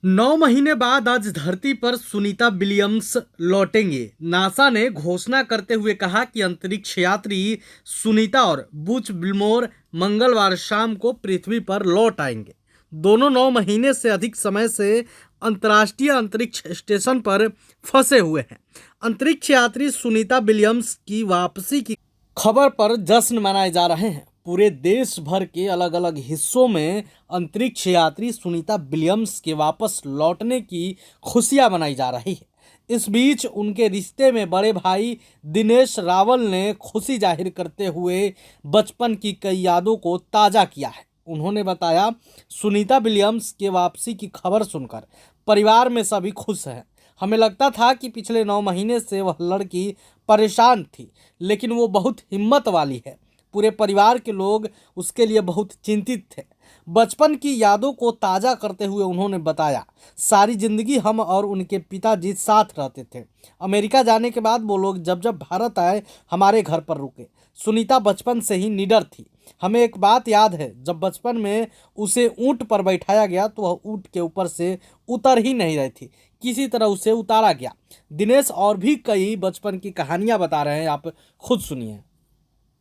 9 महीने बाद आज धरती पर सुनीता विलियम्स लौटेंगे। नासा ने घोषणा करते हुए कहा कि अंतरिक्ष यात्री सुनीता और बुच विल्मोर मंगलवार शाम को पृथ्वी पर लौट आएंगे। दोनों 9 महीने से अधिक समय से अंतर्राष्ट्रीय अंतरिक्ष स्टेशन पर फंसे हुए हैं। अंतरिक्ष यात्री सुनीता विलियम्स की वापसी की खबर पर जश्न मनाए जा रहे हैं। पूरे देश भर के अलग अलग हिस्सों में अंतरिक्ष यात्री सुनीता विलियम्स के वापस लौटने की खुशियां मनाई जा रही है। इस बीच उनके रिश्ते में बड़े भाई दिनेश रावल ने खुशी जाहिर करते हुए बचपन की कई यादों को ताज़ा किया है। उन्होंने बताया, सुनीता विलियम्स के वापसी की खबर सुनकर परिवार में सभी खुश हैं। हमें लगता था कि पिछले 9 महीने से वह लड़की परेशान थी, लेकिन वो बहुत हिम्मत वाली है। पूरे परिवार के लोग उसके लिए बहुत चिंतित थे। बचपन की यादों को ताज़ा करते हुए उन्होंने बताया, सारी जिंदगी हम और उनके पिताजी साथ रहते थे। अमेरिका जाने के बाद वो लोग जब जब भारत आए, हमारे घर पर रुके। सुनीता बचपन से ही निडर थी। हमें एक बात याद है, जब बचपन में उसे ऊंट पर बैठाया गया तो वह ऊंट के ऊपर से उतर ही नहीं रही थी, किसी तरह उसे उतारा गया। दिनेश और भी कई बचपन की कहानियां बता रहे हैं, आप खुद सुनिए।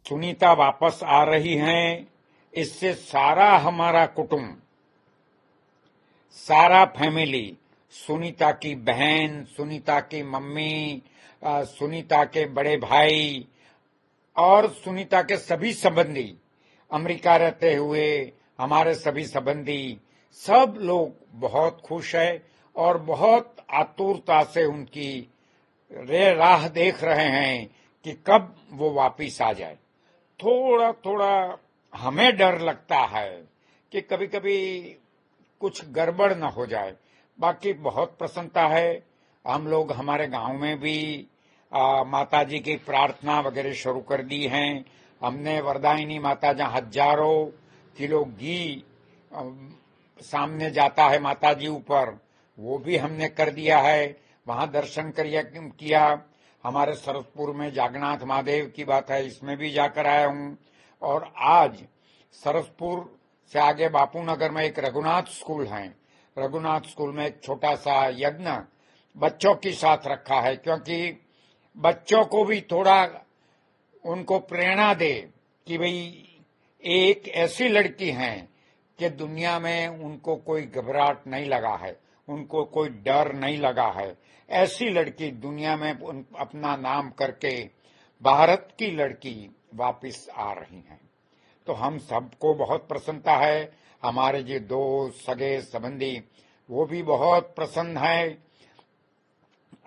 सुनीता वापस आ रही हैं, इससे सारा हमारा कुटुंब, सारा फैमिली, सुनीता की बहन, सुनीता की मम्मी, सुनीता के बड़े भाई और सुनीता के सभी संबंधी, अमेरिका रहते हुए हमारे सभी संबंधी, सब लोग बहुत खुश है और बहुत आतुरता से उनकी राह देख रहे हैं कि कब वो वापिस आ जाए। थोड़ा थोड़ा हमें डर लगता है कि कभी कभी कुछ गड़बड़ न हो जाए। बाकी बहुत प्रसन्नता है। हम लोग हमारे गांव में भी माता जी की प्रार्थना वगैरह शुरू कर दी हैं। हमने वरदायिनी माता, जहाँ हजारों किलो घी सामने जाता है माता जी ऊपर, वो भी हमने कर दिया है। वहां दर्शन किया। हमारे सरसपुर में जागन्नाथ महादेव की बात है, इसमें भी जाकर आया हूं। और आज सरसपुर से आगे बापू नगर में एक रघुनाथ स्कूल है। रघुनाथ स्कूल में एक छोटा सा यज्ञ बच्चों के साथ रखा है, क्योंकि बच्चों को भी थोड़ा उनको प्रेरणा दे कि भाई एक ऐसी लड़की है कि दुनिया में उनको कोई घबराहट नहीं लगा है, उनको कोई डर नहीं लगा है। ऐसी लड़की दुनिया में अपना नाम करके भारत की लड़की वापस आ रही हैं, तो हम सबको बहुत प्रसन्नता है। हमारे जो दोस्त, सगे, संबंधी, वो भी बहुत प्रसन्न है।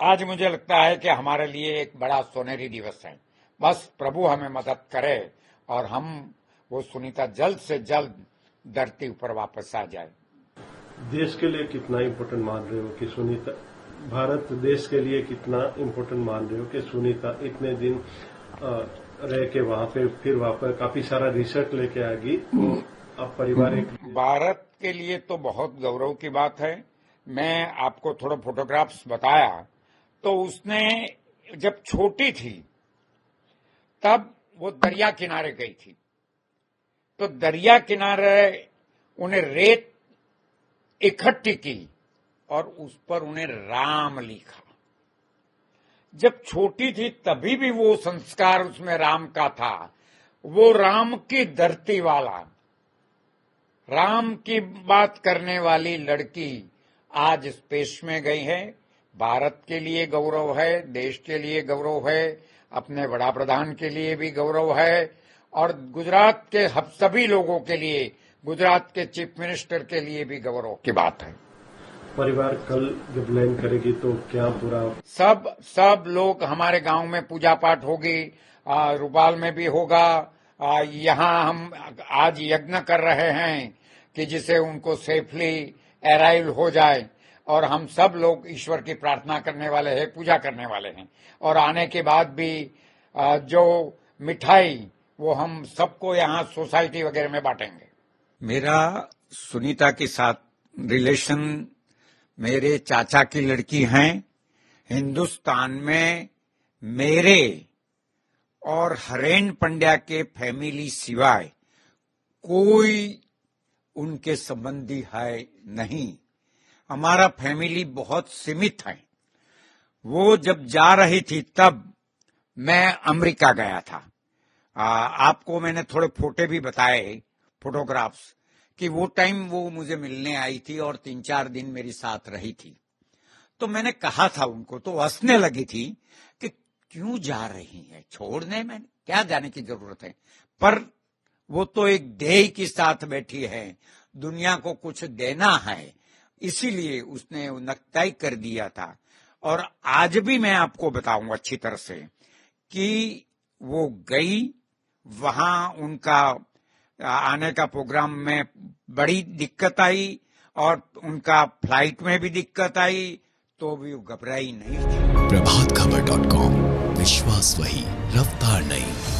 आज मुझे लगता है कि हमारे लिए एक बड़ा सोनेरी दिवस है। बस प्रभु हमें मदद करे और हम वो सुनीता जल्द से जल्द धरती ऊपर वापस आ जाए। देश के लिए कितना इम्पोर्टेंट मान रहे हो कि सुनीता, भारत देश के लिए कितना इम्पोर्टेंट मान रहे हो कि सुनीता इतने दिन रह के वहां पे फिर वापस काफी सारा रिसर्च लेके आएगी, तो अब परिवार भारत के लिए तो बहुत गौरव की बात है। मैं आपको थोड़ा फोटोग्राफ्स बताया, तो उसने जब छोटी थी तब वो दरिया किनारे गई थी, तो दरिया किनारे उन्हें रेत इकट्ठी की और उस पर उन्हें राम लिखा। जब छोटी थी तभी भी वो संस्कार उसमें राम का था। वो राम की धरती वाला, राम की बात करने वाली लड़की आज स्पेस में गई है। भारत के लिए गौरव है, देश के लिए गौरव है, अपने बड़ा प्रधान के लिए भी गौरव है और गुजरात के सभी लोगों के लिए, गुजरात के चीफ मिनिस्टर के लिए भी गौरव की बात है। परिवार कल जब लैंड करेगी तो क्या पूरा सब लोग, हमारे गांव में पूजा पाठ होगी, रूपाल में भी होगा। यहाँ हम आज यज्ञ कर रहे हैं कि जिसे उनको सेफली अराइव हो जाए, और हम सब लोग ईश्वर की प्रार्थना करने वाले हैं, पूजा करने वाले हैं। और आने के बाद भी जो मिठाई वो हम सबको यहाँ सोसाइटी वगैरह में बांटेंगे। मेरा सुनीता के साथ रिलेशन मेरे चाचा की लड़की हैं। हिंदुस्तान में मेरे और हरेन पंड्या के फैमिली सिवाय कोई उनके संबंधी है नहीं। हमारा फैमिली बहुत सीमित है। वो जब जा रही थी तब मैं अमेरिका गया था। आपको मैंने थोड़े फोटो भी बताए, फोटोग्राफ्स, कि वो टाइम वो मुझे मिलने आई थी और 3-4 दिन मेरी साथ रही थी। तो मैंने कहा था उनको, तो हंसने लगी थी कि क्यों जा रही है, छोड़ने में क्या जाने की जरूरत है। पर वो तो एक ध्येय के साथ बैठी है, दुनिया को कुछ देना है, इसीलिए उसने तय कर दिया था। और आज भी मैं आपको बताऊं अच्छी तरह से कि वो गई, वहां उनका आने का प्रोग्राम में बड़ी दिक्कत आई और उनका फ्लाइट में भी दिक्कत आई, तो भी वो घबराई नहीं थी। प्रभातखबर.com, विश्वास वही, रफ्तार नहीं।